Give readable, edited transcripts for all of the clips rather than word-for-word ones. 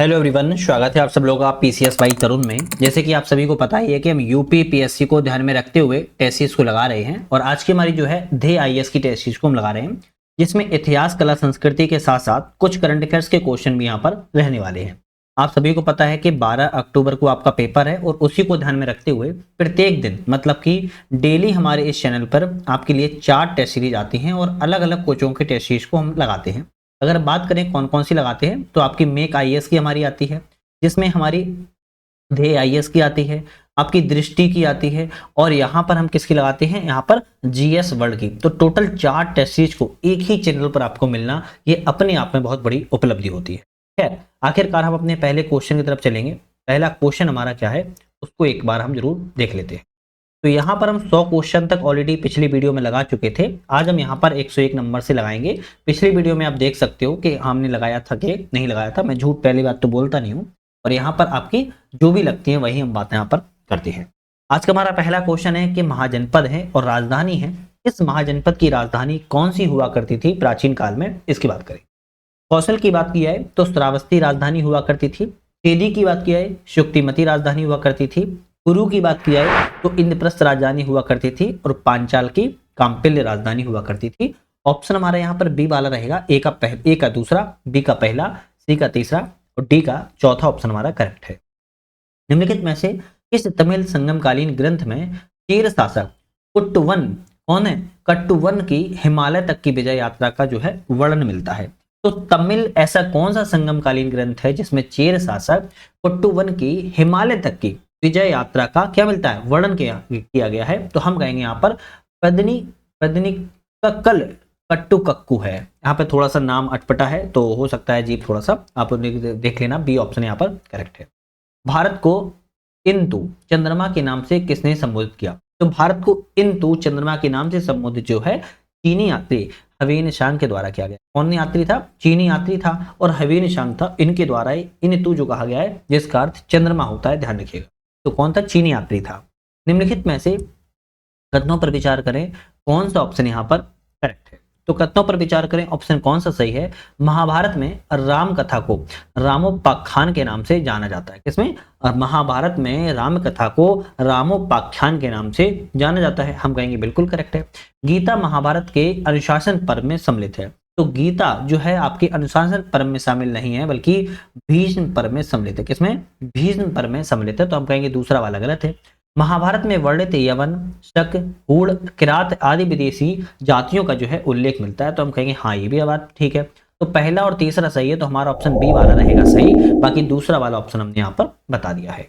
Hello everyone, स्वागत है आप सब लोगों का पीसीएस बाई तरुण में। जैसे कि आप सभी को पता ही है कि हम यूपी पीएससी को ध्यान में रखते हुए टेस्ट सीरीज को लगा रहे हैं और आज की हमारी जो है ध्येय आईएएस की टेस्ट सीरीज को हम लगा रहे हैं, जिसमें इतिहास, कला, संस्कृति के साथ साथ कुछ करंट अफेयर्स के क्वेश्चन भी यहाँ पर रहने वाले हैं। आप सभी को पता है कि 12 अक्टूबर को आपका पेपर है और उसी को ध्यान में रखते हुए प्रत्येक दिन मतलब कि डेली हमारे इस चैनल पर आपके लिए 4 टेस्ट सीरीज आती हैं और अलग अलग कोचों के टेस्ट सीरीज को हम लगाते हैं। अगर बात करें कौन कौन सी लगाते हैं तो आपकी मेक आईएएस की हमारी आती है, जिसमें हमारी ध्येय आईएएस की आती है, आपकी दृष्टि की आती है और यहाँ पर हम किसकी लगाते हैं, यहाँ पर जीएस वर्ल्ड की। तो टोटल 4 टेस्ट सीरीज को एक ही चैनल पर आपको मिलना ये अपने आप में बहुत बड़ी उपलब्धि होती है। खैर, आखिरकार हम अपने पहले क्वेश्चन की तरफ चलेंगे। पहला क्वेश्चन हमारा क्या है उसको एक बार हम जरूर देख लेते हैं। तो यहाँ पर हम 100 क्वेश्चन तक ऑलरेडी पिछली वीडियो में लगा चुके थे। आज हम यहाँ पर 101 नंबर से लगाएंगे। पिछली वीडियो में आप देख सकते हो कि हमने लगाया था कि नहीं लगाया था। मैं झूठ पहली बात तो बोलता नहीं हूँ और यहाँ पर आपकी जो भी लगती है वही हम बातें यहाँ पर करते हैं। आज का हमारा पहला क्वेश्चन है कि महाजनपद है और राजधानी है। इस महाजनपद की राजधानी कौन सी हुआ करती थी प्राचीन काल में, इसकी बात करें। कौशल की बात की जाए तो श्रावस्ती राजधानी हुआ करती थी। केदी की बात की जाए शुक्तिमती राजधानी हुआ करती थी। कुरु की बात की जाए तो इंद्रप्रस्थ राजधानी हुआ करती थी और पांचाल की कांपिल्य राजधानी हुआ करती थी। ऑप्शन हमारा यहाँ पर बी वाला रहेगा। ए का दूसरा, बी का पहला, सी का तीसरा और डी का चौथा ऑप्शन हमारा करेक्ट है। निम्नलिखित में से इस तमिल संगमकालीन ग्रंथ में चेर शासक कुट्टुवन कौन है? कट्टुवन की हिमालय तक की विजय यात्रा का जो है वर्णन मिलता है। तो तमिल ऐसा कौन सा संगमकालीन ग्रंथ है जिसमें चेर शासक कुट्टुवन की हिमालय तक की विजय यात्रा का क्या मिलता है, वर्णन किया गया है? तो हम कहेंगे यहाँ पर पद्दनिकक्कल कट्टुकक्कू है। यहाँ पे थोड़ा सा नाम अटपटा है तो हो सकता है जीप थोड़ा सा आप देख लेना। बी ऑप्शन यहाँ पर करेक्ट है। भारत को इंदु चंद्रमा के नाम से किसने संबोधित किया? तो भारत को इंदु चंद्रमा के नाम से संबोधित जो है चीनी यात्री हवेन सांग के द्वारा किया गया। कौन यात्री था? चीनी यात्री था और हवेन सांग था। इनके द्वारा इंदु जो कहा गया है, जिसका अर्थ चंद्रमा होता है, ध्यान रखिएगा। तो कौन था? चीनी यात्री था। निम्नलिखित में से कथनों पर विचार करें, कौन सा ऑप्शन यहाँ पर करेक्ट है? तो कथनों पर विचार करें, ऑप्शन कौन सा सही है? महाभारत में राम कथा को रामोपाख्यान के नाम से जाना जाता है। किसमें? महाभारत में राम कथा को रामोपाख्यान के नाम से जाना जाता है। हम कहेंगे बिल्कुल करेक्ट है। गीता महाभारत के अनुशासन पर्व में सम्मिलित है। तो गीता जो है आपके अनुशासन पर्व में शामिल नहीं है बल्कि भीष्म पर्व में सम्मिलित है। किसमें? भीष्म पर्व में सम्मिलित है। तो हम कहेंगे दूसरा वाला गलत है। महाभारत में वर्णित यवन, शक, हूण, किरात आदि विदेशी जातियों का जो है उल्लेख मिलता है। तो हम कहेंगे हाँ, ये भी बात ठीक है। तो पहला और तीसरा सही है, तो हमारा ऑप्शन बी वाला रहेगा सही। बाकी दूसरा वाला ऑप्शन हमने यहाँ पर बता दिया है।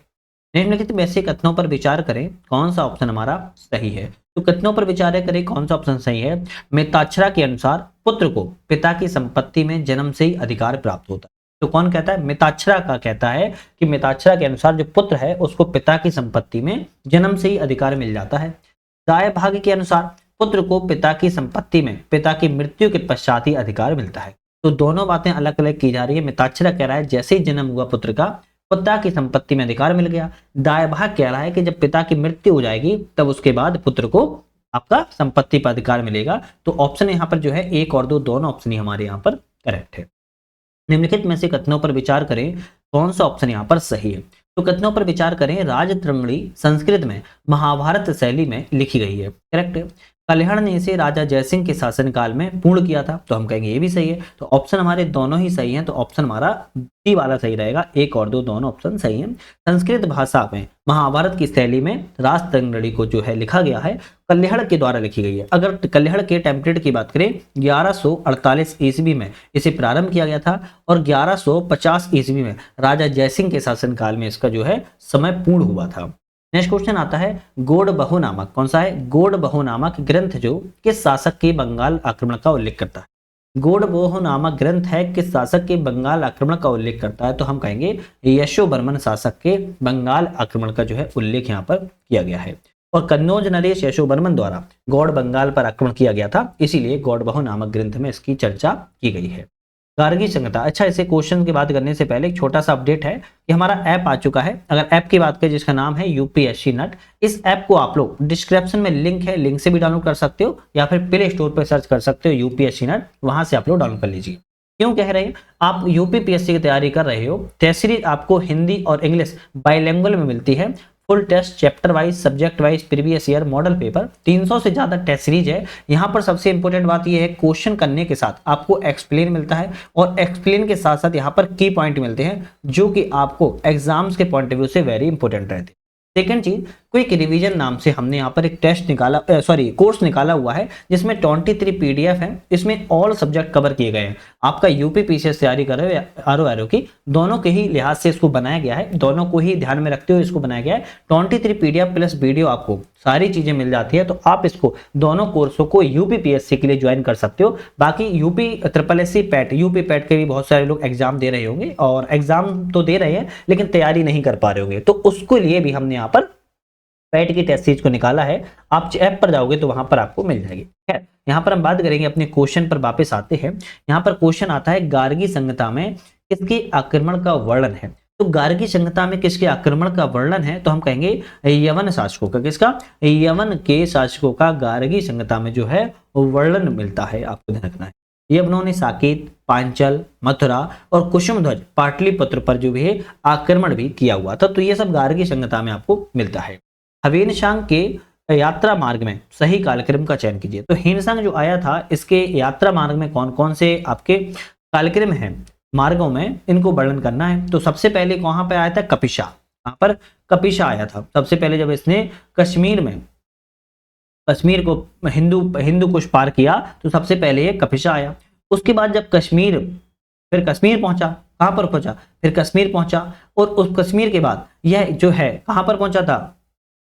निम्नलिखित में से कथनों पर विचार करें, कौन सा ऑप्शन हमारा सही है? तो कथनों पर विचार करें, कौन सा ऑप्शन सही है? मिताक्षरा के अनुसार पुत्र को पिता की संपत्ति में जन्म से ही अधिकार प्राप्त होता है। तो कौन कहता है? मिताक्षरा का कहता है कि मिताक्षरा के अनुसार जो पुत्र है उसको पिता की संपत्ति में जन्म से ही अधिकार मिल जाता है। दाय भाग के अनुसार पुत्र को पिता की संपत्ति में पिता की मृत्यु के पश्चात ही अधिकार मिलता है। तो दोनों बातें अलग अलग की जा रही है। मिताक्षरा कह रहा है जैसे ही जन्म हुआ पुत्र का, पिता की संपत्ति में अधिकार मिल गया। दाय भाग कह रहा है कि जब पिता की मृत्यु हो जाएगी तब उसके बाद पुत्र को आपका संपत्ति पर अधिकार मिलेगा। तो ऑप्शन यहाँ पर जो है 1 और 2 दोनों ऑप्शन ही हमारे यहाँ पर करेक्ट है। निम्नलिखित में से कथनों पर विचार करें, कौन सा ऑप्शन यहाँ पर सही है? तो कथनों पर विचार करें, राजतरंगिणी संस्कृत में महाभारत शैली में लिखी गई है। करेक्ट है। कल्याण ने इसे राजा जयसिंह के शासनकाल में पूर्ण किया था। तो हम कहेंगे ये भी सही है। तो ऑप्शन हमारे दोनों ही सही हैं। तो ऑप्शन हमारा डी वाला सही रहेगा। 1 और 2 दोनों ऑप्शन सही हैं। संस्कृत भाषा में महाभारत की शैली में राजतरंगिणी को जो है लिखा गया है कल्याण के द्वारा लिखी गई है। अगर कल्याण के टेम्पलेट की बात करें, 1148 ईस्वी में इसे प्रारंभ किया गया था और 1150 ईस्वी में राजा जयसिंह के शासनकाल में इसका जो है समय पूर्ण हुआ था। नेक्स्ट क्वेश्चन आता है, गौड़बहु नामक, कौन सा है? गौड़बहु नामक ग्रंथ जो किस शासक के बंगाल आक्रमण का उल्लेख करता है? गौड़बहु नामक ग्रंथ है किस शासक के बंगाल आक्रमण का उल्लेख करता है? तो हम कहेंगे यशोवर्मन शासक के बंगाल आक्रमण का जो है उल्लेख यहाँ पर किया गया है। और कन्नौज नरेश यशोवर्मन द्वारा गौड़ बंगाल पर आक्रमण किया गया था, इसीलिए गौड़बहु नामक ग्रंथ में इसकी चर्चा की गई है। गार्गी संहिता। अच्छा, ऐसे क्वेश्चन की बात करने से पहले एक छोटा सा अपडेट है कि हमारा ऐप आ चुका है। अगर ऐप की बात करें जिसका नाम है यूपीएससी नट, इस ऐप को आप लोग डिस्क्रिप्शन में लिंक है, लिंक से भी डाउनलोड कर सकते हो या फिर प्ले स्टोर पर सर्च कर सकते हो यूपीएससी नट, वहां से आप लोग डाउनलोड कर लीजिए। क्यों कह रहे हैं? आप यूपीपीएससी की तैयारी कर रहे हो, टेस्ट सीरीज आपको हिंदी और इंग्लिश बाइलिंगुअल में मिलती है। Full test, chapter wise, subject wise, previous year, model paper, 300 से ज्यादा टेस्ट सीरीज है। यहाँ पर सबसे इंपॉर्टेंट बात यह है, क्वेश्चन करने के साथ आपको एक्सप्लेन मिलता है, और एक्सप्लेन के साथ साथ यहाँ पर की पॉइंट मिलते हैं जो कि आपको एग्जाम्स के पॉइंट ऑफ व्यू से वेरी इंपॉर्टेंट रहते हैं। सेकंड चीज, क्विक रिवीजन नाम से हमने यहाँ पर एक टेस्ट निकाला, कोर्स निकाला हुआ है, जिसमें 23 पीडीएफ है। इसमें ऑल सब्जेक्ट कवर किए गए हैं। आपका यूपी पीसीएस तैयारी कर रहे हो आरओ की, दोनों के ही लिहाज से इसको बनाया गया है, दोनों को ही ध्यान में रखते हुए इसको बनाया गया है। 23 पीडीएफ प्लस वीडियो, आपको सारी चीजें मिल जाती है। तो आप इसको दोनों कोर्सों को यूपीपीएससी के लिए ज्वाइन कर सकते हो। बाकी UP triple S C PET, UP PET के भी बहुत सारे लोग एग्जाम दे रहे होंगे, और एग्जाम तो दे रहे हैं लेकिन तैयारी नहीं कर पा रहे होंगे, तो उसके लिए भी हमने यहाँ पर पैट की टेस्ट सीरीज को निकाला है। आप ऐप पर जाओगे तो वहां पर आपको मिल जाएगी। खैर, यहाँ पर हम बात करेंगे अपने क्वेश्चन पर वापस आते हैं। यहाँ पर क्वेश्चन आता है, गार्गी संहिता में किसके आक्रमण का वर्णन है? तो गार्गी संहिता में किसके आक्रमण का वर्णन है? तो हम कहेंगे यवन शासकों का। किसका? यवन के शासकों का गार्गी संहिता में जो है वर्णन मिलता है। आपको ध्यान रखना है, यवनों ने साकेत, पांचल, मथुरा और कुसुमध्वज पाटलिपुत्र पर जो भी है आक्रमण भी किया हुआ था। तो ये सब गार्गी संहिता में आपको मिलता है। हवेनसांग के यात्रा मार्ग में सही कालक्रम का चयन कीजिए। तो हिमसांग जो आया था, इसके यात्रा मार्ग में कौन कौन से आपके कालक्रम हैं, मार्गों में, इनको वर्णन करना है। तो सबसे पहले कहां पे आया था? कपिशा। कहां पर? कपिशा आया था सबसे पहले, जब इसने कश्मीर को हिंदू कुश पार किया, तो सबसे पहले ये कपिशा आया। उसके बाद जब फिर कश्मीर पहुंचा, कहां पर पहुंचा? फिर कश्मीर पहुंचा, और उस कश्मीर के बाद यह जो है कहां पर पहुंचा था?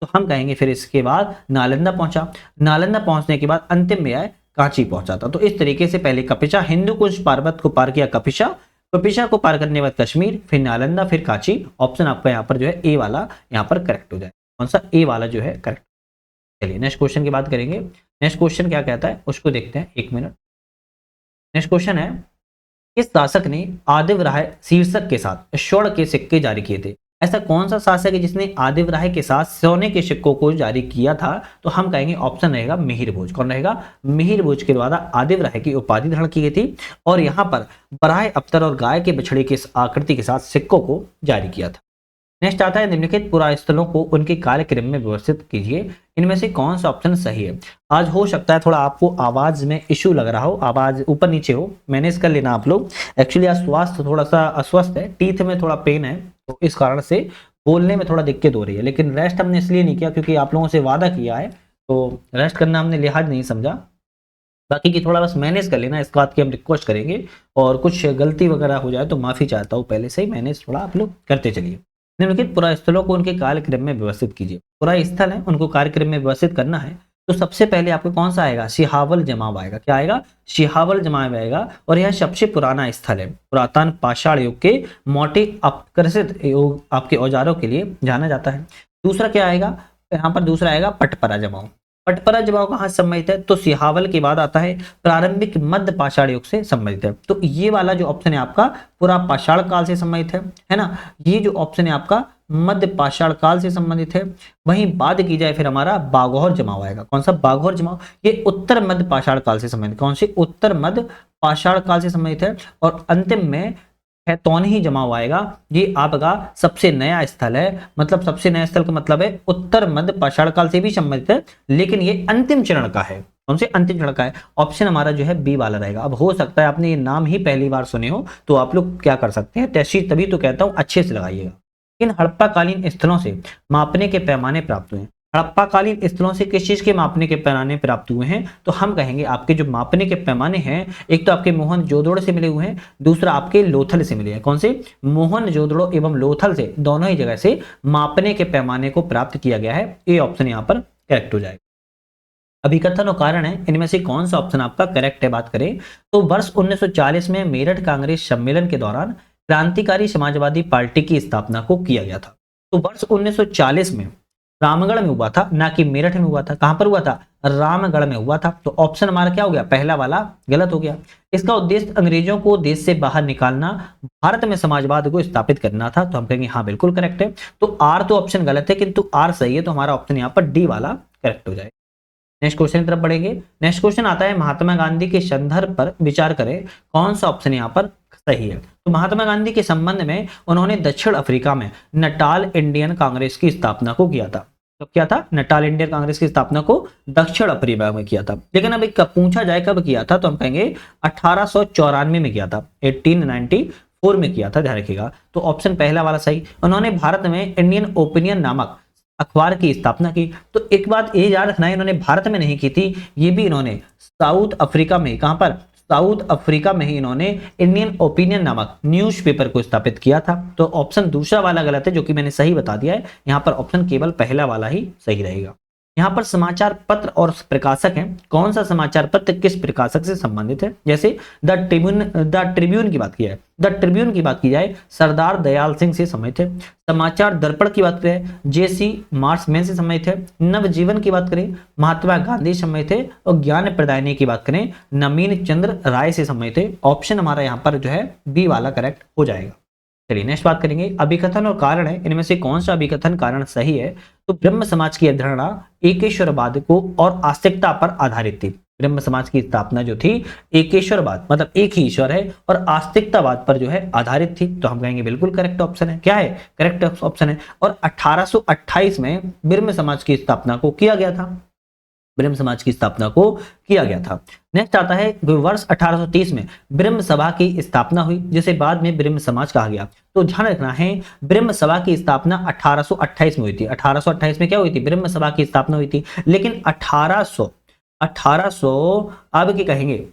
तो हम कहेंगे फिर इसके बाद नालंदा पहुंचा। नालंदा पहुंचने के बाद अंतिम में आए कांची पहुंचा था। तो इस तरीके से पहले कपिशा, हिंदू कुश पर्वत को पार किया कपिशा, कपिशा को पार करने के बाद कश्मीर, फिर नालंदा, फिर कांची। ऑप्शन आपका यहाँ पर जो है ए वाला यहाँ पर करेक्ट हो जाए। कौन सा? ए वाला जो है करेक्ट। चलिए नेक्स्ट क्वेश्चन की बात करेंगे। नेक्स्ट क्वेश्चन क्या कहता है उसको देखते हैं, एक मिनट। नेक्स्ट क्वेश्चन है, किस शासक ने आदिवराय शीर्षक के साथ स्वर्ण के सिक्के जारी किए थे? ऐसा कौन सा शासक है जिसने आदिवराय के साथ सोने के सिक्कों को जारी किया था? तो हम कहेंगे ऑप्शन रहेगा मिहिर भोज। कौन रहेगा? मिहिर भोज के द्वारा आदिवराय की उपाधि धारण की गई थी, और यहाँ पर बराह अवतर और गाय के बछड़े की आकृति के साथ सिक्कों को जारी किया था। नेक्स्ट आता है, निम्नलिखित पुरास्थलों को उनके कार्यक्रम में व्यवस्थित कीजिए। इनमें से कौन सा ऑप्शन सही है? आज हो सकता है थोड़ा आपको आवाज में इश्यू लग रहा हो, आवाज ऊपर नीचे हो, मैनेज कर लेना आप लोग। एक्चुअली आज स्वास्थ्य थोड़ा सा अस्वस्थ है, टीथ में थोड़ा पेन है, तो इस कारण से बोलने में थोड़ा दिक्कत हो रही है। लेकिन रेस्ट हमने इसलिए नहीं किया क्योंकि आप लोगों से वादा किया है, तो रेस्ट करना हमने लिहाज नहीं समझा। बाकी की थोड़ा बस मैनेज कर लेना, इस बात की हम रिक्वेस्ट करेंगे। और कुछ गलती वगैरह हो जाए तो माफी चाहता हूँ पहले से ही, मैनेज थोड़ा आप लोग करते चलिए। निम्नलिखित पुरास्थलों को उनके कार्यक्रम में व्यवस्थित कीजिए। पुरास्थल है, उनको कार्यक्रम में व्यवस्थित करना है। तो सबसे पहले आपको कौन सा आएगा? सिहावल जमाव आएगा। क्या आएगा? सिहावल जमाव आएगा। और यह सबसे पुराना स्थल है, पुरातन पाषाण युग के मोटे अपकृषित आपके औजारों के लिए जाना जाता है। दूसरा क्या आएगा? यहाँ पर दूसरा आएगा पटपरा जमाव। पटपरा जमाव कहाँ से संबंधित है? तो सिहावल के बाद आता है प्रारंभिक मध्य पाषाण युग से संबंधित है। तो ये वाला जो ऑप्शन है आपका पूरा पाषाण काल से संबंधित है ना। ये जो ऑप्शन है आपका मध्य पाषाण काल से संबंधित है। वहीं बात की जाए फिर हमारा बाघौर जमाव आएगा। कौन सा? बाघौर जमाव। ये उत्तर मध्य पाषाण काल से संबंधित, कौन से? उत्तर मध्य पाषाण काल से संबंधित है। और अंतिम में है तौनही जमाव आएगा। ये आपका सबसे नया स्थल है, मतलब सबसे नया स्थल का मतलब है उत्तर मध्य पाषाण काल से भी संबंधित है, लेकिन ये अंतिम चरण का है। कौन से? अंतिम चरण का है। ऑप्शन हमारा जो है बी वाला रहेगा। अब हो सकता है आपने ये नाम ही पहली बार सुने हो, तो आप लोग क्या कर सकते हैं, टेस्ट शीट तभी तो कहता हूं अच्छे से लगाइएगा। इन हड़प्पाकालीन स्थलों से मापने के पैमाने प्राप्त हुए। हड़प्पाकालीन स्थलों से किस चीज के मापने के पैमाने प्राप्त हुए हैं? तो हम कहेंगे आपके जो मापने के पैमाने हैं, एक तो आपके मोहनजोदड़ो से मिले हुए हैं, दूसरा आपके लोथल से मिले हैं। कौन से? मोहनजोदड़ो एवं लोथल से, दोनों ही जगह से मापने के पैमाने को प्राप्त किया गया है। ए ऑप्शन यहाँ पर करेक्ट हो जाएगा। अभिकथन और कारण है, इनमें से कौन सा ऑप्शन आपका करेक्ट है? बात करें तो वर्ष 1940 में मेरठ कांग्रेस सम्मेलन के दौरान क्रांतिकारी समाजवादी पार्टी की स्थापना को किया गया था। तो वर्ष 1940 में रामगढ़ में हुआ था, ना कि मेरठ में हुआ था। कहां पर हुआ था? रामगढ़ में हुआ था। तो ऑप्शन हमारा क्या हो गया? पहला वाला गलत हो गया। इसका उद्देश्य अंग्रेजों को देश से बाहर निकालना, भारत में समाजवाद को स्थापित करना था। तो हम कहेंगे हाँ बिल्कुल करेक्ट है। तो आर तो ऑप्शन गलत है, किंतु आर सही है, तो हमारा ऑप्शन यहाँ पर डी वाला करेक्ट हो जाएगा। नेक्स्ट क्वेश्चन की तरफ बढ़ेंगे। नेक्स्ट क्वेश्चन आता है महात्मा गांधी के संदर्भ पर विचार करें, कौन सा ऑप्शन यहाँ पर सही है। तो महात्मा गांधी के संबंध में उन्होंने दक्षिण अफ्रीका में नटाल इंडियन कांग्रेस की स्थापना को किया था। तो क्या था, नटाल इंडियन कांग्रेस की स्थापना को दक्षिण अफ्रीका में किया था। लेकिन अब कब पूछा जाए कब किया था, तो हम कहेंगे 1894 में किया था, 1894 में किया था, ध्यान रखिएगा। तो ऑप्शन पहला वाला सही। उन्होंने भारत में इंडियन ओपिनियन नामक अखबार की स्थापना की। तो एक बात ये याद रखना है, इन्होंने भारत में नहीं की थी, ये भी इन्होंने साउथ अफ्रीका में, कहां पर, साउथ अफ्रीका में ही इन्होंने इंडियन ओपिनियन नामक न्यूज़पेपर को स्थापित किया था। तो ऑप्शन दूसरा वाला गलत है, जो कि मैंने सही बता दिया है। यहां पर ऑप्शन केवल पहला वाला ही सही रहेगा। यहाँ पर समाचार पत्र और प्रकाशक हैं, कौन सा समाचार पत्र किस प्रकाशक से संबंधित है। जैसे द ट्रिब्यून की बात की जाए, द ट्रिब्यून की बात की जाए सरदार दयाल सिंह से संबंधित है। समाचार दर्पण की बात करें जेसी मार्समैन से संबंधित है। नवजीवन की बात करें महात्मा गांधी से संबंधित है। और ज्ञान प्रदायनी की बात करें नवीन चंद्र राय से संबंधित है। ऑप्शन हमारा यहाँ पर जो है बी वाला करेक्ट हो जाएगा। चलिए नेक्स्ट बात करेंगे, अभिकथन और कारण है, इनमें से कौन सा अभिकथन कारण सही है। तो ब्रह्म समाज की अवधारणा एकेश्वरवाद को और आस्तिकता पर आधारित थी। ब्रह्म समाज की स्थापना जो थी एकेश्वरवाद मतलब एक ही ईश्वर है और आस्तिकतावाद पर जो है आधारित थी। तो हम कहेंगे बिल्कुल करेक्ट ऑप्शन है। क्या है, करेक्ट ऑप्शन है। और 1828 में ब्रह्म समाज की स्थापना को किया गया था, ब्रह्म समाज की स्थापना को किया गया था। नेक्स्ट आता है वर्ष 1830 में ब्रह्म सभा की स्थापना हुई, जिसे बाद में ब्रह्म समाज कहा गया। तो ध्यान रखना है ब्रह्म सभा की स्थापना 1828 में हुई थी। 1828 में क्या हुई थी, ब्रह्म सभा की स्थापना हुई थी। लेकिन 1800 अब क्या कहेंगे,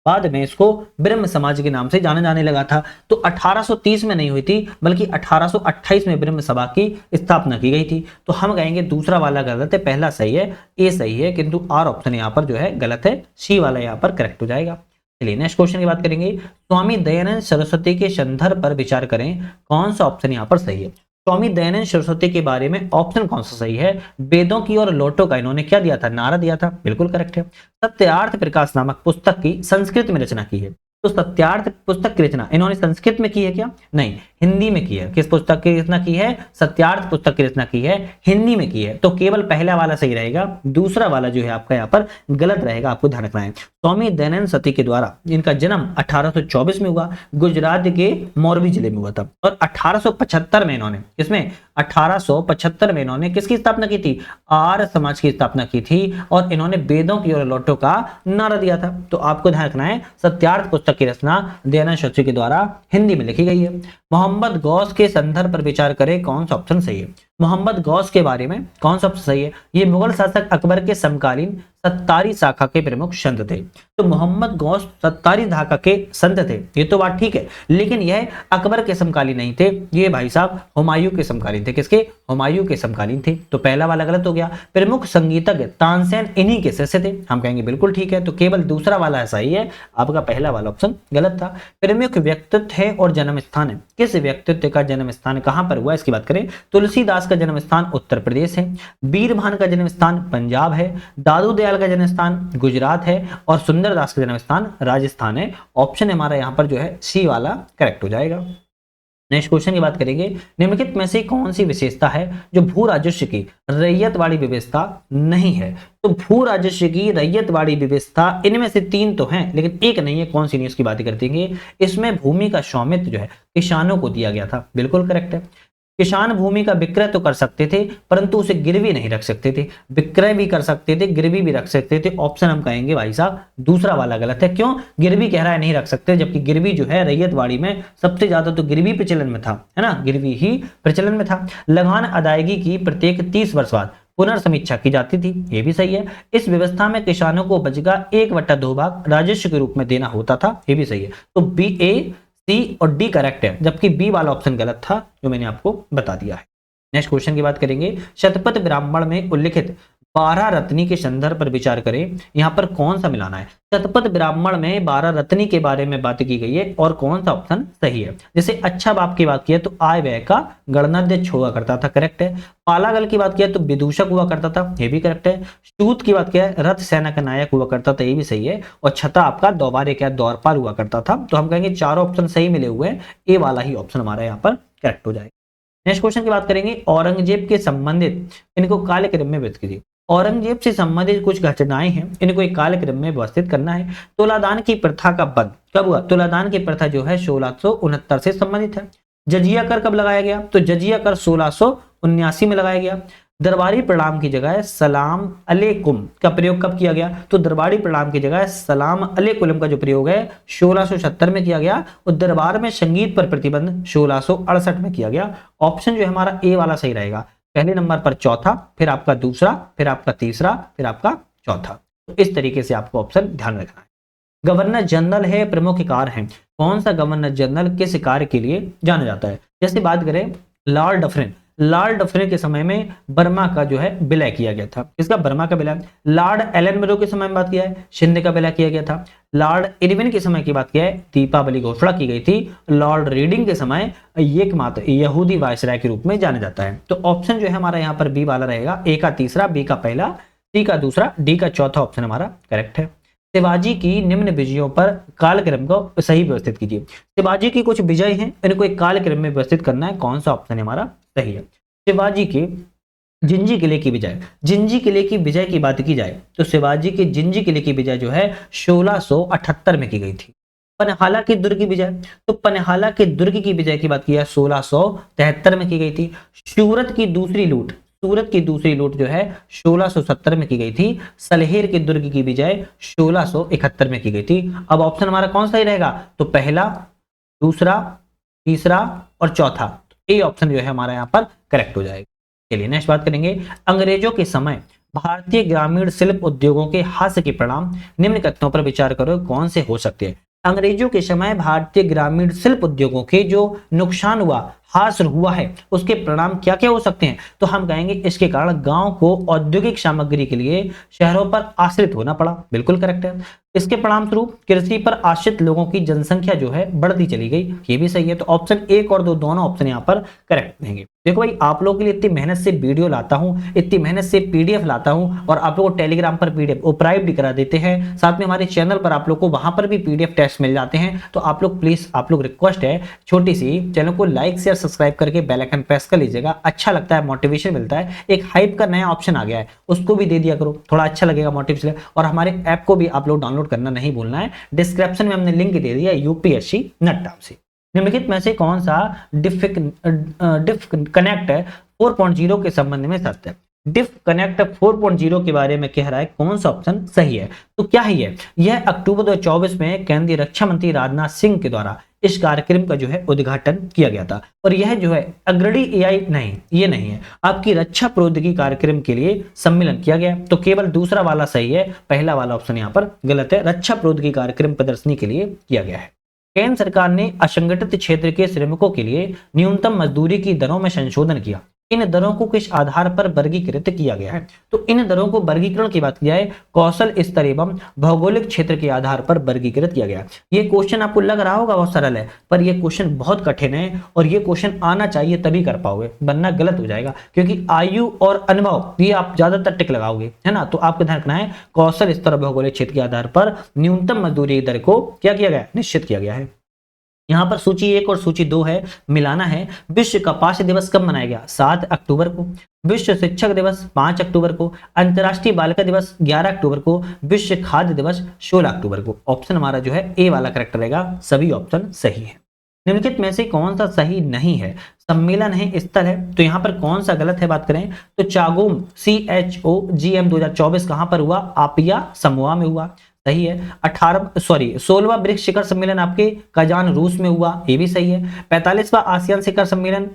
बाद में इसको ब्रह्म समाज के नाम से जाना जाने लगा था। तो 1830 में नहीं हुई थी, बल्कि 1828 में ब्रह्म सभा की स्थापना की गई थी। तो हम कहेंगे दूसरा वाला गलत है, पहला सही है, ए सही है, किंतु आर ऑप्शन यहाँ पर जो है गलत है, सी वाला यहाँ पर करेक्ट हो जाएगा। चलिए नेक्स्ट क्वेश्चन की बात करेंगे, स्वामी दयानंद सरस्वती के संदर्भ पर विचार करें, कौन सा ऑप्शन यहाँ पर सही है। स्वामी दयानंद सरस्वती के बारे में ऑप्शन कौन सा सही है। वेदों की और लौटों का इन्होंने क्या दिया था, नारा दिया था, बिल्कुल करेक्ट है। सत्यार्थ प्रकाश नामक पुस्तक की संस्कृत में रचना की है। तो सत्यार्थ पुस्तक की रचना इन्होंने संस्कृत में की है क्या, नहीं, हिंदी में की है। किस पुस्तक की रचना की है, सत्यार्थ पुस्तक की रचना की है, हिंदी में की है। तो केवल पहला वाला सही रहेगा, दूसरा वाला जो है आपका यहाँ पर गलत रहेगा, आपको ध्यान रखना है। स्वामी दयानंद सरस्वती के द्वारा इनका जन्म 1824 में हुआ, गुजरात के मोरबी जिले में हुआ था। और 1875 में इन्होंने, इसमें 1875 में इन्होंने किसकी स्थापना की थी, आर्य समाज की स्थापना की थी। और इन्होंने वेदों की और लौटों का नारा दिया था। तो आपको ध्यान रखना है सत्यार्थ पुस्तक की रचना दयानंद सरस्वती के द्वारा हिंदी में लिखी गई है। मोहम्मद गौस के संदर्भ पर विचार करें, कौन सा ऑप्शन सही है। मोहम्मद गौस के बारे में कौन सा ऑप्शन सही है। ये मुगल शासक अकबर के समकालीन सत्तारी शाखा के प्रमुख संत थे। तो मोहम्मद गौस सत्तारी शाखा के संत थे, ये तो बात ठीक है, लेकिन यह अकबर के समकालीन नहीं थे, ये भाई साहब हुमायूं के समकालीन थे। किसके, हुमायूं के समकालीन थे। तो पहला वाला गलत हो गया। प्रमुख संगीतज्ञ तानसेन इन्हीं के शिष्य थे, हम कहेंगे बिल्कुल ठीक है। तो केवल दूसरा वाला सही है, आपका पहला वाला ऑप्शन गलत था। प्रमुख व्यक्तित्व है और जन्म स्थान है, किस व्यक्तित्व का जन्म स्थान कहां पर हुआ इसकी बात करें, तुलसीदास का जन्म स्थान उत्तर प्रदेश है, बीरभान का जन्म स्थान पंजाब है, दादू दयाल का जन्म स्थान गुजरात है और सुंदरदास का जन्म स्थान राजस्थान है। ऑप्शन हमारा यहां पर जो है सी वाला करेक्ट हो जाएगा। नेक्स्ट क्वेश्चन की बात करेंगे, निम्नलिखित में से कौन सी विशेषता है जो भू राजस्व की रैयतवाड़ी व्यवस्था नहीं है। तो भू राजस्व की रैयतवाड़ी व्यवस्था इनमें से तीन तो हैं, लेकिन एक नहीं है, कौन सी नहीं उसकी बात करेंगे। इसमें भूमि का स्वामित्व जो है किसानों को दिया गया था, बिल्कुल करेक्ट है। किसान भूमि का विक्रय तो कर सकते थे, परंतु उसे गिरवी नहीं रख सकते थे। विक्रय भी कर सकते थे, गिरवी भी रख सकते थे। ऑप्शन हम कहेंगे भाई साहब दूसरा वाला गलत है। क्यों, गिरवी कह रहा है नहीं रख सकते, जबकि गिरवी जो है रैयतवाड़ी में सबसे ज्यादा तो गिरवी प्रचलन में था, है ना, गिरवी ही प्रचलन में था। लगान अदायगी की प्रत्येक 30 वर्ष बाद पुनर्समीक्षा की जाती थी, ये भी सही है। इस व्यवस्था में किसानों को बचगा 1/2 भाग राजस्व के रूप में देना होता था, ये भी सही है। तो बी, ए, सी और डी करेक्ट है, जबकि बी वाला ऑप्शन गलत था जो मैंने आपको बता दिया है। नेक्स्ट क्वेश्चन की बात करेंगे, शतपथ ब्राह्मण में उल्लिखित 12 रत्नी के संदर्भ पर विचार करें, यहाँ पर कौन सा मिलाना है। शतपथ ब्राह्मण में 12 रत्नी के बारे में बात की गई है और कौन सा ऑप्शन सही है। जैसे अच्छा बाप की बात की है तो आय व्यय का गणनाध्यक्ष हुआ करता था, करेक्ट है। पालागल की बात किया तो विदूषक हुआ करता था, ये भी करेक्ट है। सूत की बात किया रथ सेना का नायक हुआ करता था, ये भी सही है। और छता आपका दौबारे क्या द्वारपाल हुआ करता था। तो हम कहेंगे चारों ऑप्शन सही मिले हुए हैं, ए वाला ही ऑप्शन हमारा यहाँ पर करेक्ट हो जाएगा। नेक्स्ट क्वेश्चन की बात करेंगे, औरंगजेब के संबंधित इनको काल क्रम में व्यक्त कीजिए। औरंगजेब से संबंधित कुछ घटनाएं हैं, इनको एक कालक्रम में व्यवस्थित करना है। तुलादान की प्रथा का बंद कब हुआ? तुलादान की प्रथा जो है 1669 से संबंधित है। जजिया कर कब लगाया गया? तो जजिया कर 1679 में लगाया गया। दरबारी प्रणाम की जगह सलाम अलैकुम का प्रयोग कब किया गया? तो दरबारी प्रणाम की जगह सलाम अलैकुम का जो प्रयोग है 1676 में किया गया। और दरबार में संगीत पर प्रतिबंध 1668 में किया गया। ऑप्शन जो है हमारा ए वाला सही रहेगा। पहले नंबर पर चौथा, फिर आपका दूसरा, फिर आपका तीसरा, फिर आपका चौथा। तो इस तरीके से आपको ऑप्शन ध्यान रखना है। गवर्नर जनरल है, प्रमुख कार्य है। कौन सा गवर्नर जनरल किस कार्य के लिए जाना जाता है? जैसे बात करें लॉर्ड डफरिन, लॉर्ड डफरिन के समय में बर्मा का जो है विलय किया गया था। किसका? बर्मा का विलय। लॉर्ड एलन मरो के समय में बात किया है, शिंदे का विलय किया गया था। लॉर्ड इरविन के समय की बात किया है, दीपावली घोषणा की गई थी। लॉर्ड रीडिंग के समय एकमात्र यहूदी वायसराय के रूप में जाना जाता है। तो ऑप्शन जो है हमारा यहाँ पर बी वाला रहेगा। ए का तीसरा, बी का पहला, सी का दूसरा, डी का चौथा ऑप्शन हमारा करेक्ट है। शिवाजी की निम्न विजयों पर कालक्रम को सही व्यवस्थित कीजिए। शिवाजी की कुछ विजय हैं, इनको एक कालक्रम में व्यवस्थित करना है। कौन सा ऑप्शन हमारा सही है? शिवाजी के जिंजी किले की विजय, जिंजी किले की विजय की बात की जाए तो शिवाजी के जिंजी किले की विजय जो है 1678 में की गई थी। पनहाला के दुर्ग की विजय, तो पनहाला के दुर्ग की विजय की बात की है 1673 में की गई थी। सूरत की दूसरी लूट, सूरत की दूसरी लूट जो है 1670 में की गई थी। सलहेर के दुर्ग की विजय 1671 में की गई थी। अब ऑप्शन हमारा कौन सा ही रहेगा? तो पहला, दूसरा, तीसरा और चौथा। ए ऑप्शन जो है हमारा यहाँ पर करेक्ट हो जाएगा। चलिए नेक्स्ट बात करेंगे। अंग्रेजों के समय भारतीय ग्रामीण शिल्प उद्योगों के हास्य के परिणाम निम्न कथनों पर विचार करो, कौन से हो सकते हैं? अंग्रेजों के समय भारतीय ग्रामीण शिल्प उद्योगों के जो नुकसान हुआ, हासिल हुआ है, उसके परिणाम क्या क्या हो सकते हैं? तो हम कहेंगे इसके कारण गांव को औद्योगिक सामग्री के लिए शहरों पर आश्रित होना पड़ा। बिल्कुल करेक्ट है। इसके परिणाम स्वरूप कृषि पर आश्रित लोगों की जनसंख्या जो है बढ़ती चली गई। ये भी सही है। तो ऑप्शन एक और दो दोनों ऑप्शन यहाँ पर करेक्ट रहेंगे। देखो भाई, आप लोगों के लिए इतनी मेहनत से वीडियो लाता हूं, इतनी मेहनत से पीडीएफ लाता हूं, और आप लोगों को टेलीग्राम पर पीडीएफ उपराइव भी करा देते हैं। साथ में हमारे चैनल पर आप लोग को वहां पर भी पीडीएफ टेस्ट मिल जाते हैं। तो आप लोग प्लीज, आप लोग रिक्वेस्ट है छोटी सी, चैनल को लाइक शेयर सब्सक्राइब करके बेल आइकन प्रेस कर लीजिएगा। अच्छा लगता है, मोटिवेशन मिलता है। एक हाइप का नया ऑप्शन आ गया है, उसको भी दे दिया करो, थोड़ा अच्छा लगेगा, मोटिवेशन। और हमारे ऐप को भी आप लोग डाउनलोड करना नहीं भूलना है। डिस्क्रिप्शन में हमने लिंक दे दिया यूपीएससी नट्टा से। निम्नलिखित में से कौन सा डिफ कनेक्ट 4.0 के संबंध में सत्य है? डिफ कनेक्ट 4.0 के बारे में कह रहा है, कौन सा ऑप्शन सही है? तो क्या है ये? यह अक्टूबर 2024 में केंद्रीय रक्षा मंत्री राजनाथ सिंह के द्वारा इस कार्यक्रम का जो है उद्घाटन किया गया था। और यह जो है अग्रणी एआई नहीं, ये नहीं है, आपकी रक्षा प्रौद्योगिकी कार्यक्रम के लिए सम्मेलन किया गया। तो केवल दूसरा वाला सही है, पहला वाला ऑप्शन यहाँ पर गलत है। रक्षा प्रौद्योगिकी कार्यक्रम प्रदर्शनी के लिए किया गया है। केंद्र सरकार ने असंगठित क्षेत्र के श्रमिकों के लिए न्यूनतम मजदूरी की दरों में संशोधन किया। इन दरों को किस आधार पर वर्गीकृत किया गया है? तो इन दरों को वर्गीकरण की बात की जाए कौशल स्तर एवं भौगोलिक क्षेत्र के आधार पर वर्गीकृत किया गया। ये क्वेश्चन आपको लग रहा होगा बहुत सरल है, पर ये क्वेश्चन बहुत कठिन है, और ये क्वेश्चन आना चाहिए तभी कर पाओगे, वरना गलत हो जाएगा। क्योंकि आयु और अनुभव ये आप ज्यादातर टिक लगाओगे, है ना। तो आपको ध्यान रखना है कौशल स्तर भौगोलिक क्षेत्र के आधार पर न्यूनतम मजदूरी दर को क्या किया गया? निश्चित किया गया है। यहाँ पर सूची 1 और सूची 2 है, मिलाना है। विश्व कपास दिवस कब मनाया गया? 7 अक्टूबर को। विश्व शिक्षक दिवस 5 अक्टूबर को। अंतर्राष्ट्रीय बालिका दिवस 11 अक्टूबर को। विश्व खाद्य दिवस 16 अक्टूबर को। ऑप्शन हमारा जो है ए वाला करेक्ट रहेगा। सभी ऑप्शन सही है। निम्नलिखित में से कौन सा सही नहीं है? सम्मेलन है, स्थल है, तो यहाँ पर कौन सा गलत है? बात करें तो चागोम CHOGM 2024 कहां पर हुआ? आपिया समूह में हुआ, सही है। 16वां ब्रिक्स शिखर सम्मेलन आपके कजान रूस में हुआ, ये भी सही है। 45वां आसियान शिखर सम्मेलन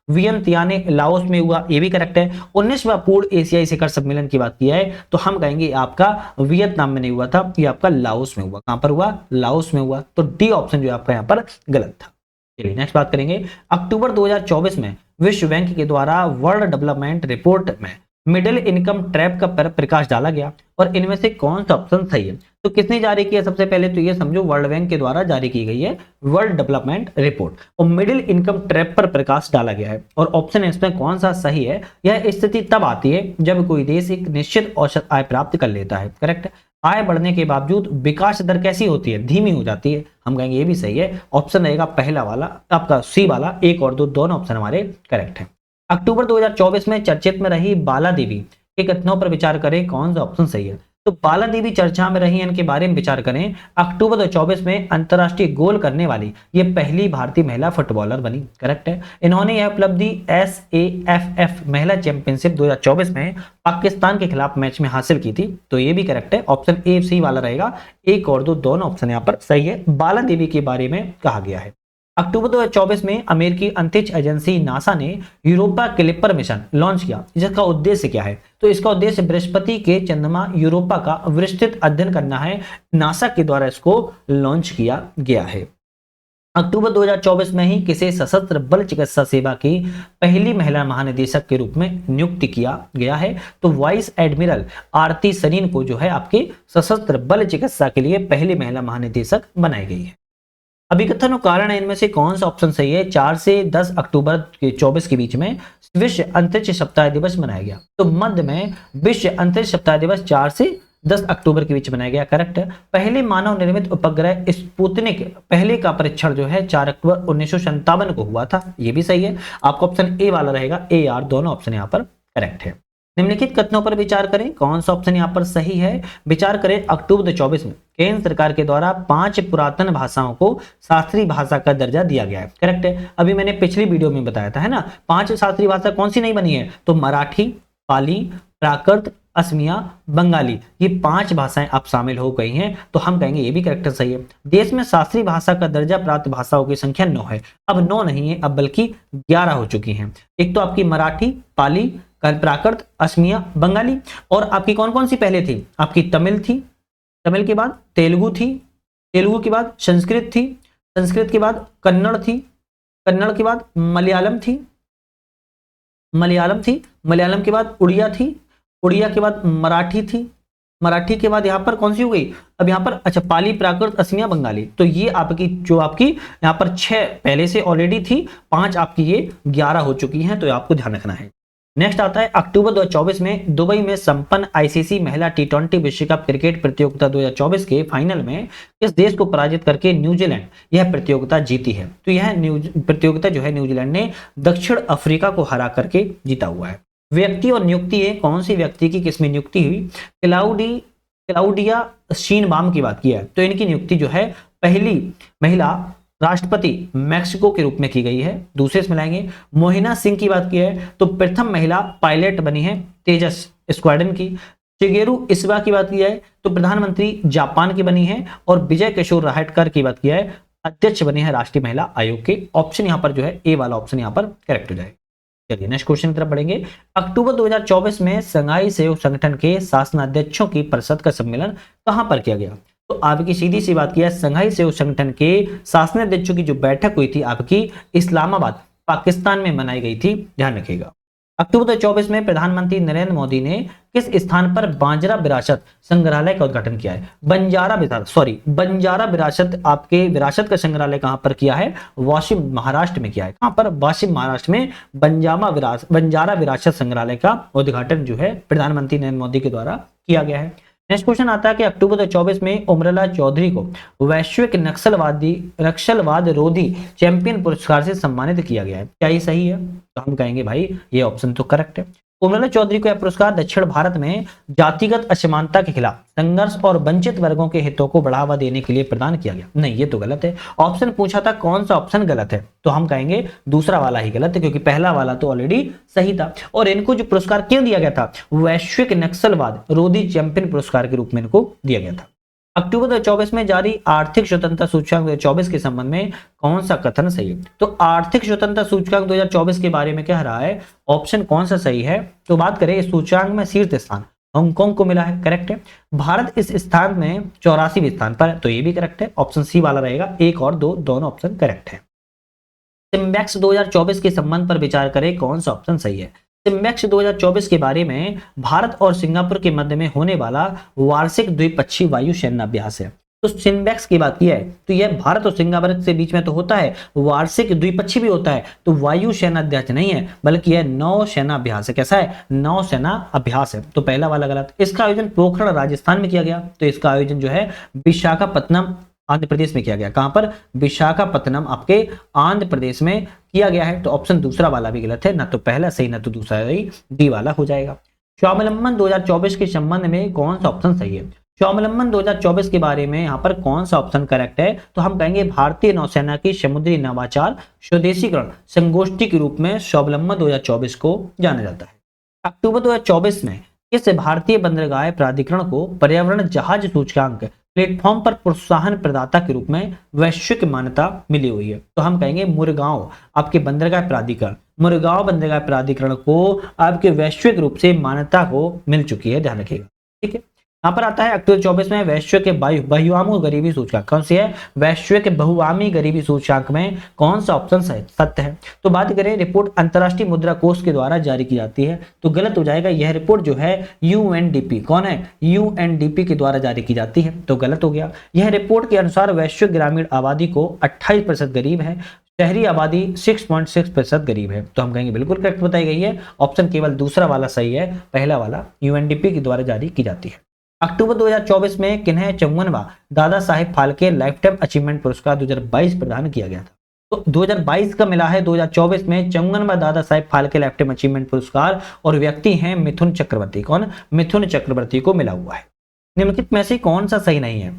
वियंतियाने लाओस में हुआ, ये भी करेक्ट है। 19वां पूर्ण एशियाई शिखर सम्मेलन की बात की है तो हम कहेंगे आपका वियतनाम में नहीं हुआ था, ये आपका लाओस में हुआ। कहां पर हुआ? लाओस में हुआ। तो डी ऑप्शन जो आपका यहाँ पर गलत था। चलिए नेक्स्ट बात करेंगे। अक्टूबर 2024 में विश्व बैंक के द्वारा वर्ल्ड डेवलपमेंट रिपोर्ट में मिडिल इनकम ट्रैप का पर प्रकाश डाला गया, और इनमें से कौन सा ऑप्शन सही है? तो किसने जारी किया? सबसे पहले तो ये समझो वर्ल्ड बैंक के द्वारा जारी की गई है वर्ल्ड डेवलपमेंट रिपोर्ट, और मिडिल इनकम ट्रैप पर प्रकाश डाला गया है। और ऑप्शन इसमें कौन सा सही है? यह स्थिति तब आती है जब कोई देश एक निश्चित औसत आय प्राप्त कर लेता है। करेक्ट। आय बढ़ने के बावजूद विकास दर कैसी होती है? धीमी हो जाती है। हम कहेंगे ये भी सही है। ऑप्शन रहेगा पहला वाला, आपका सी वाला। 1 और 2 दोनों ऑप्शन हमारे करेक्ट है। अक्टूबर 2024 में चर्चित में रही बाला देवी के कथनों पर विचार करें, कौन सा ऑप्शन सही है। तो बाला देवी चर्चा में रही, इनके बारे में विचार करें। अक्टूबर 2024 में अंतर्राष्ट्रीय गोल करने वाली ये पहली भारतीय महिला फुटबॉलर बनी, करेक्ट है। इन्होंने यह उपलब्धि SAFF महिला चैंपियनशिप 2024 में पाकिस्तान के खिलाफ मैच में हासिल की थी, तो ये भी करेक्ट है। ऑप्शन ए सी वाला रहेगा, एक और दो दोनों ऑप्शन यहाँ पर सही है। बाला देवी के बारे में कहा गया है। अक्टूबर 2024 में अमेरिकी अंतरिक्ष एजेंसी नासा ने यूरोपा क्लिपर मिशन लॉन्च किया, जिसका उद्देश्य क्या है। तो इसका उद्देश्य बृहस्पति के चंद्रमा यूरोपा का विस्तृत अध्ययन करना है। नासा के द्वारा इसको लॉन्च किया गया है। अक्टूबर 2024 में ही किसे सशस्त्र बल चिकित्सा सेवा की पहली महिला महानिदेशक के रूप में नियुक्त किया गया है। तो वाइस एडमिरल आरती सरीन को जो है आपके सशस्त्र बल चिकित्सा के लिए पहली महिला महानिदेशक बनाई गई है। अभिकथन और कारण है, इनमें से कौन सा ऑप्शन सही है। 4 से 10 अक्टूबर के 24 के बीच में विश्व अंतरिक्ष सप्ताह दिवस मनाया गया। तो मध्य में विश्व अंतरिक्ष सप्ताह दिवस 4 से 10 अक्टूबर के बीच बनाया गया, करेक्ट है। पहले मानव निर्मित उपग्रह स्पुतनिक पहले का परीक्षण जो है 4 अक्टूबर 1957 को हुआ था, ये भी सही है। आपका ऑप्शन ए वाला रहेगा, ए आर दोनों ऑप्शन यहाँ पर करेक्ट है। निम्नलिखित कथनों पर विचार करें, कौन सा ऑप्शन यहाँ पर सही है। विचार करें, अक्टूबर 2024 में केंद्र सरकार के द्वारा 5 पुरातन भाषाओं को शास्त्रीय भाषा का दर्जा दिया गया है, करेक्ट है। अभी मैंने पिछली वीडियो में बताया था, है ना। 5 शास्त्रीय भाषा कौन सी नहीं बनी है, तो मराठी, पाली, प्राकृत, असमिया, बंगाली, ये 5 भाषाएं आप शामिल हो गई हैं, तो हम कहेंगे ये भी करेक्ट सही है। देश में शास्त्रीय भाषा का दर्जा प्राप्त भाषाओं की संख्या 9 है। अब 9 नहीं है, अब बल्कि 11 हो चुकी हैं। एक तो आपकी मराठी, पाली, प्राकृत, असमिया, बंगाली, और आपकी कौन कौन सी पहले थी, आपकी तमिल थी, तमिल के बाद तेलुगु थी, तेलुगु के बाद संस्कृत थी, संस्कृत के बाद कन्नड़ थी, कन्नड़ के बाद मलयालम थी, मलयालम थी, मलयालम के बाद उड़िया थी, उड़िया के बाद मराठी थी, मराठी के बाद यहाँ पर कौन सी हो गई, अब यहाँ पर अच्छा पाली, प्राकृत, असमिया, बंगाली। तो ये आपकी जो आपकी यहाँ पर 6 पहले से ऑलरेडी थी, 5 आपकी ये 11 हो चुकी हैं, तो आपको ध्यान रखना है। नेक्स्ट आता है, अक्टूबर 2024 में दुबई में संपन्न आईसीसी महिला T20 विश्व कप क्रिकेट प्रतियोगिता 2024 के फाइनल में किस देश को पराजित करके न्यूजीलैंड यह प्रतियोगिता जीती है। तो यह प्रतियोगिता जो है न्यूजीलैंड ने दक्षिण अफ्रीका को हरा करके जीता हुआ है। व्यक्ति और नियुक्ति है, कौन सी व्यक्ति की किसमें नियुक्ति हुई। क्लाउडिया शीनबाम की बात की है, तो इनकी नियुक्ति जो है पहली महिला राष्ट्रपति मैक्सिको के रूप में की गई है। दूसरे इसमें लाएंगे मोहिना सिंह की बात की है, तो प्रथम महिला पायलट बनी है तेजस स्क्वाड्रन की। शिगेरू इस्वा की बात की है, तो प्रधानमंत्री जापान की बनी है। और विजय किशोर राहटकर की बात की है, अध्यक्ष बने हैं राष्ट्रीय महिला आयोग के। ऑप्शन यहाँ पर जो है ए वाला ऑप्शन यहाँ पर करेक्ट हो जाएगा। चलिए नेक्स्ट क्वेश्चन की तरफ बढ़ेंगे। अक्टूबर 2024 में संघाई सहयोग संगठन के शासनाध्यक्षों की परिषद का सम्मेलन कहां पर किया गया। तो आपकी सीधी सी बात किया, संघाई सहयोग संगठन के शासनाध्यक्षों की जो बैठक हुई थी आपकी इस्लामाबाद पाकिस्तान में मनाई गई थी, ध्यान रखिएगा। अक्टूबर 2024 में प्रधानमंत्री नरेंद्र मोदी ने किस स्थान पर बांजरा विरासत संग्रहालय का उद्घाटन किया है। बंजारा विरासत आपके विरासत का संग्रहालय कहां पर किया है, वाशिम महाराष्ट्र में किया है। कहां पर, वाशिम महाराष्ट्र में बंजारा विरासत संग्रहालय का उद्घाटन जो है प्रधानमंत्री नरेंद्र मोदी के द्वारा किया गया है। नेक्स्ट क्वेश्चन आता है कि अक्टूबर 2024 में उमरला चौधरी को वैश्विक नक्सलवाद रोधी चैंपियन पुरस्कार से सम्मानित किया गया है। क्या ये सही है, तो हम कहेंगे भाई ये ऑप्शन तो करेक्ट है। उमरला चौधरी को यह पुरस्कार दक्षिण भारत में जातिगत असमानता के खिलाफ संघर्ष और वंचित वर्गों के हितों को बढ़ावा देने के लिए प्रदान किया गया। नहीं, ये तो गलत है। ऑप्शन पूछा था, कौन सा ऑप्शन गलत है, तो हम कहेंगे दूसरा वाला ही गलत है, क्योंकि पहला वाला तो ऑलरेडी सही था। और इनको जो पुरस्कार क्यों दिया गया था, वैश्विक नक्सलवाद रोधी चैंपियन पुरस्कार के रूप में इनको दिया गया था। अक्टूबर 2024 में जारी आर्थिक स्वतंत्रता सूचकांक 2024 के संबंध में कौन सा कथन सही है। तो आर्थिक स्वतंत्रता सूचकांक 2024 के बारे में कह रहा है, ऑप्शन कौन सा सही है। तो बात करें, इस सूचकांक में शीर्ष स्थान हांगकांग को मिला है, करेक्ट है। भारत इस स्थान में 84वें स्थान पर है, तो ये भी करेक्ट है। ऑप्शन सी वाला रहेगा, 1 और 2 दोनों ऑप्शन करेक्ट है। सिम्बैक्स 2024 के संबंध पर विचार करें, कौन सा ऑप्शन सही है। सिम्बैक्स 2024 के बारे में भारत और सिंगापुर के मध्य में होने वाला वार्षिक द्विपक्षीय वायु सेना अभ्यास है। तो सिम्बैक्स की बात की है, तो यह भारत और सिंगापुर के बीच में तो होता है, वार्षिक द्विपक्षीय भी होता है, तो वायु सेना अभ्यास नहीं है, बल्कि यह नौ सेना अभ्यास है। कैसा है, नौ सेना अभ्यास है। तो पहला वाला गलत। इसका आयोजन पोखरण राजस्थान में किया गया, तो इसका आयोजन जो है विशाखापत्तनम आंध्र प्रदेश में किया गया। कहां पर, विशाखापत्तनम आपके आंध्र प्रदेश में किया गया है। तो ऑप्शन दूसरा वाला भी गलत है, ना तो पहला सही ना तो दूसरा सही, डी वाला हो जाएगा। स्वावलंबन 2024 के संबंध में कौन सा ऑप्शन सही है? स्वावलंबन 2024 के बारे में यहाँ पर कौन सा ऑप्शन करेक्ट है? तो हम कहेंगे भारतीय नौसेना की समुद्री नवाचार स्वदेशीकरण संगोष्ठी के रूप में स्वावलंबन 2024 को जाना जाता है। अक्टूबर 2024 में किस भारतीय बंदरगाह प्राधिकरण को पर्यावरण जहाज सूचकांक प्लेटफॉर्म पर प्रोत्साहन प्रदाता के रूप में वैश्विक मान्यता मिली हुई है? तो हम कहेंगे मुरगांव आपके बंदरगाह प्राधिकरण, मुरगांव बंदरगाह प्राधिकरण को आपके वैश्विक रूप से मान्यता को मिल चुकी है, ध्यान रखिएगा। ठीक है, यहाँ पर आता है अक्टूबर 24 में वैश्विक बहुआमी गरीबी सूचकांक कौन सी है? वैश्विक बहुआमी गरीबी सूचकांक में कौन सा ऑप्शन सत्य है? तो बात करें रिपोर्ट अंतर्राष्ट्रीय मुद्रा कोष के द्वारा जारी की जाती है, तो गलत हो जाएगा। यह रिपोर्ट जो है यूएनडीपी, कौन है? यूएनडीपी के द्वारा जारी की जाती है, तो गलत हो गया। यह रिपोर्ट के अनुसार वैश्विक ग्रामीण आबादी को 28% गरीब है, शहरी आबादी 6.6% गरीब है, तो हम कहेंगे बिल्कुल करेक्ट बताई गई है। ऑप्शन केवल दूसरा वाला सही है, पहला वाला यूएनडीपी के द्वारा जारी की जाती है। अक्टूबर 2024 में किन्हें 54वां Dada Saheb Phalke life time achievement पुरस्कार 2022 प्रदान किया गया था? तो 2022 का मिला है 2024 में 54वां Dada Saheb Phalke life time achievement पुरस्कार, और व्यक्ति हैं मिथुन चक्रवर्ती। कौन? मिथुन चक्रवर्ती को मिला हुआ है। निम्नलिखित में से कौन सा सही नहीं है?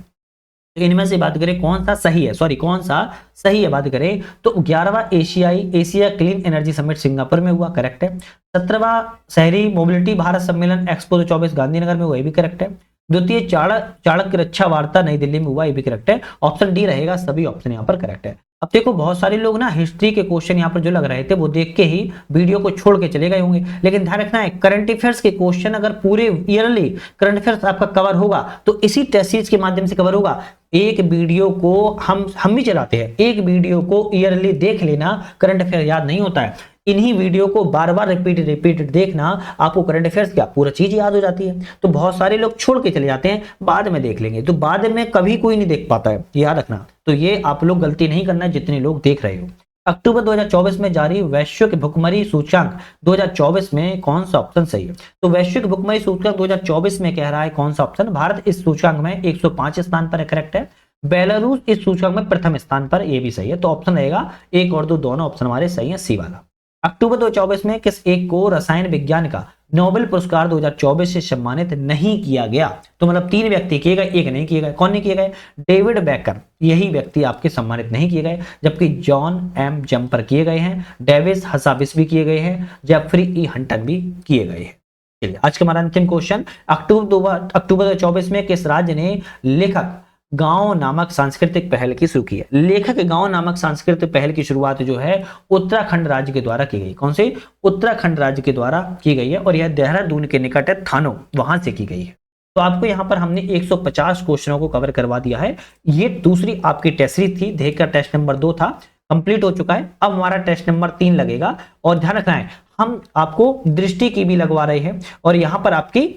इनमें से बात करें कौन सा सही है, कौन सा सही है बात करें तो 11वां Asia clean energy summit Singapore में हुआ, करेक्ट है। 17वां शहरी मोबिलिटी भारत सम्मेलन एक्सपो 24 गांधीनगर में हुआ, ये भी करेक्ट है। द्वितीय चाणक्य रक्षा वार्ता नई दिल्ली में हुआ, ये भी करेक्ट है। ऑप्शन डी रहेगा, सभी ऑप्शन यहाँ पर करेक्ट है। अब देखो बहुत सारे लोग ना हिस्ट्री के क्वेश्चन यहाँ पर जो लग रहे थे वो देख के ही वीडियो को छोड़ के चले गए होंगे, लेकिन ध्यान रखना है करंट अफेयर्स के क्वेश्चन अगर पूरे ईयरली करंट अफेयर्स आपका कवर होगा तो इसी टेस्ट सीरीज के माध्यम से कवर होगा। एक वीडियो को हम भी चलाते हैं, एक वीडियो को ईयरली देख लेना, करंट अफेयर याद नहीं होता है। इन्हीं वीडियो को बार बार रिपीट देखना, आपको करंट अफेयर्स क्या पूरा चीज याद हो जाती है। तो बहुत सारे लोग छोड़ के चले जाते हैं, बाद में देख लेंगे, तो बाद में कभी कोई नहीं देख पाता है, याद रखना। तो ये आप लोग गलती नहीं करना जितने लोग देख रहे हो। अक्टूबर 2024 में जारी वैश्विक भुखमरी सूचकांक 2024 में कौन सा ऑप्शन सही है? तो वैश्विक भुखमरी सूचकांक 2024 में कह रहा है कौन सा ऑप्शन? भारत इस सूचकांक में 105 स्थान पर है, करेक्ट है। बेलारूस इस सूचकांक में प्रथम स्थान पर, ये भी सही है। तो ऑप्शन रहेगा 1 और 2 दोनों ऑप्शन हमारे सही है, सी वाला। अक्टूबर 2024 में किस एक को रसायन विज्ञान का नोबेल पुरस्कार 2024 से सम्मानित नहीं किया गया? तो मतलब 3 व्यक्ति किए गए, एक नहीं किए गए। कौन नहीं किए गए? डेविड बेकर, यही व्यक्ति आपके सम्मानित नहीं किए गए, जबकि जॉन एम जम्पर किए गए हैं, डेविस हसाबिस भी किए गए हैं, जेफरी ई हंटन भी किए गए हैं। चलिए आज का हमारा अंतिम क्वेश्चन, अक्टूबर 2024 में किस राज्य ने लेखक गांव नामक सांस्कृतिक पहल की शुरू की है? लेखक गांव नामक सांस्कृतिक पहल की शुरुआत जो है उत्तराखंड राज्य के द्वारा की गई। कौन से? उत्तराखंड राज्य के द्वारा की गई है, और यह देहरादून के निकट है, थानो, वहां से की गई है। तो आपको यहाँ पर हमने 150 क्वेश्चनों को कवर करवा दिया है। ये दूसरी आपकी टेस्ट सीरीज थी, देख कर टेस्ट नंबर 2 था, कंप्लीट हो चुका है। अब हमारा टेस्ट नंबर 3 लगेगा, और ध्यान रखना है हम आपको दृष्टि की भी लगवा रहे हैं, और यहाँ पर आपकी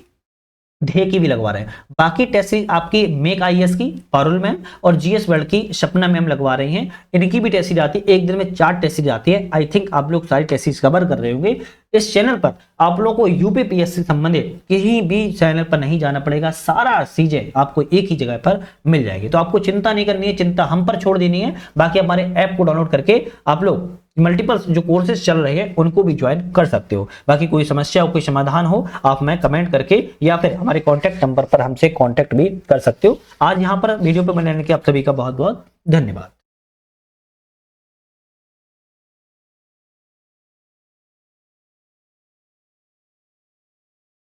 ध्येय की भी लगवा रहे हैं। बाकी टेस्ट सीरीज आपकी मेक आईएएस की पारुल मैम और जीएस वर्ल्ड की सपना मैम लगवा रही हैं, इनकी भी टेस्ट सीरीज आती है। एक दिन में 4 टेस्ट सीरीज आती है। आई थिंक आप लोग सारी टेस्ट सीरीज कवर कर रहे होंगे। इस चैनल पर आप लोगों को यूपीपीएससी संबंधित कहीं भी चैनल पर नहीं जाना पड़ेगा, सारा चीजें आपको एक ही जगह पर मिल जाएगी। तो आपको चिंता नहीं करनी है, चिंता हम पर छोड़ देनी है। बाकी हमारे ऐप को डाउनलोड करके आप लोग मल्टीपल जो कोर्सेज चल रहे हैं उनको भी ज्वाइन कर सकते हो। बाकी कोई समस्या हो, कोई समाधान हो, आप मैं कमेंट करके या फिर हमारे कॉन्टैक्ट नंबर पर हमसे कॉन्टैक्ट भी कर सकते हो। आज यहाँ पर वीडियो पर बने रहने के आप सभी का बहुत बहुत धन्यवाद।